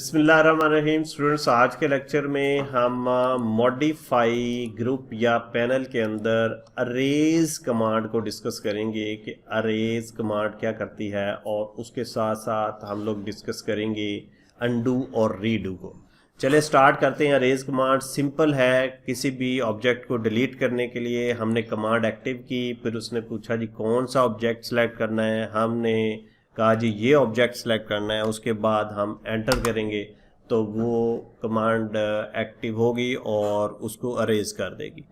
बिस्मिल्लाहिर्रहमानिर्रहीम स्टूडेंट्स, आज के लेक्चर में हम मॉडिफाई ग्रुप या पैनल के अंदर अरेज कमांड को डिस्कस करेंगे कि अरेज कमांड क्या करती है, और उसके साथ साथ हम लोग डिस्कस करेंगे अनडू और रीडू को। चले स्टार्ट करते हैं। अरेज कमांड सिंपल है। किसी भी ऑब्जेक्ट को डिलीट करने के लिए हमने कमांड एक्टिव की, फिर उसने पूछा जी कौन सा ऑब्जेक्ट सेलेक्ट करना है, हमने कहा जी ये ऑब्जेक्ट सेलेक्ट करना है, उसके बाद हम एंटर करेंगे तो वो कमांड एक्टिव होगी और उसको अरेज कर देगी।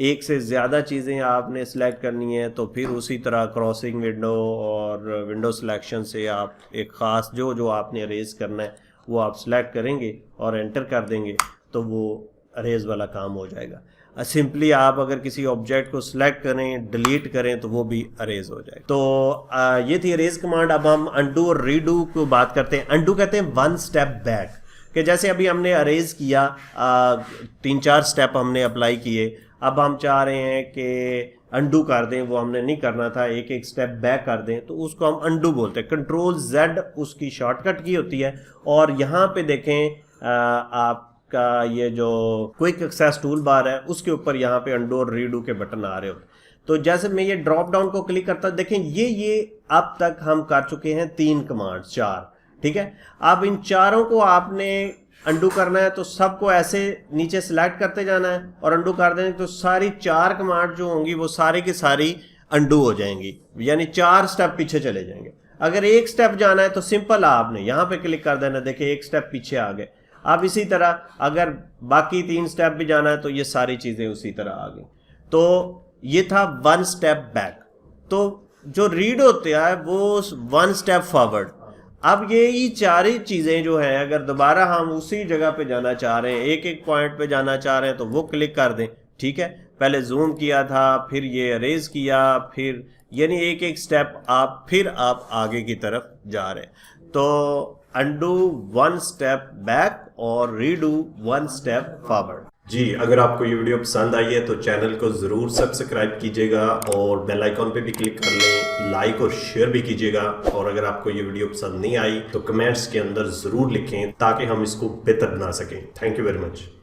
एक से ज़्यादा चीज़ें आपने सेलेक्ट करनी है तो फिर उसी तरह क्रॉसिंग विंडो और विंडो सिलेक्शन से आप एक ख़ास जो आपने अरेज करना है वो आप सेलेक्ट करेंगे और एंटर कर देंगे तो वो अरेज वाला काम हो जाएगा। सिंपली आप अगर किसी ऑब्जेक्ट को सिलेक्ट करें, डिलीट करें तो वो भी अरेज हो जाए। तो ये थी अरेज कमांड। अब हम अनडू और रीडू को बात करते हैं। अनडू कहते हैं वन स्टेप बैक, कि जैसे अभी हमने अरेज किया, 3-4 स्टेप हमने अप्लाई किए, अब हम चाह रहे हैं कि अनडू कर दें, वो हमने नहीं करना था, एक एक स्टेप बैक कर दें, तो उसको हम अनडू बोलते हैं। Ctrl+Z उसकी शॉर्टकट की होती है। और यहाँ पे देखें आपका ये जो क्विक एक्सेस टूल बार है उसके ऊपर यहाँ पे अनडू और रीडू के बटन आ रहे होते। तो जैसे मैं ये ड्रॉप डाउन को क्लिक करता, देखें ये अब तक हम कर चुके हैं 3 कमांड, 4, ठीक है। अब इन चारों को आपने अनडू करना है तो सबको ऐसे नीचे सिलेक्ट करते जाना है और अनडू कर देंगे तो सारी 4 कमांड जो होंगी वो सारी की सारी अनडू हो जाएंगी, यानी 4 स्टेप पीछे चले जाएंगे। अगर एक स्टेप जाना है तो सिंपल आपने यहाँ पे क्लिक कर देना, देखिए एक स्टेप पीछे आ गए। अब इसी तरह अगर बाकी 3 स्टेप भी जाना है तो ये सारी चीजें उसी तरह आ गई। तो ये था वन स्टेप बैक। तो जो रीड होते हैं वो 1 स्टेप फॉरवर्ड। अब ये 4 ही चीज़ें जो हैं, अगर दोबारा हम उसी जगह पे जाना चाह रहे हैं, एक एक पॉइंट पे जाना चाह रहे हैं तो वो क्लिक कर दें, ठीक है। पहले जूम किया था, फिर ये अरेज किया, फिर यानी एक एक स्टेप फिर आप आगे की तरफ जा रहे हैं। तो अनडू 1 स्टेप बैक और रीडू 1 स्टेप फॉरवर्ड। जी, अगर आपको ये वीडियो पसंद आई है तो चैनल को ज़रूर सब्सक्राइब कीजिएगा और बेल आइकॉन पे भी क्लिक कर लें, लाइक और शेयर भी कीजिएगा। और अगर आपको ये वीडियो पसंद नहीं आई तो कमेंट्स के अंदर ज़रूर लिखें ताकि हम इसको बेहतर बना सकें। Thank you very much.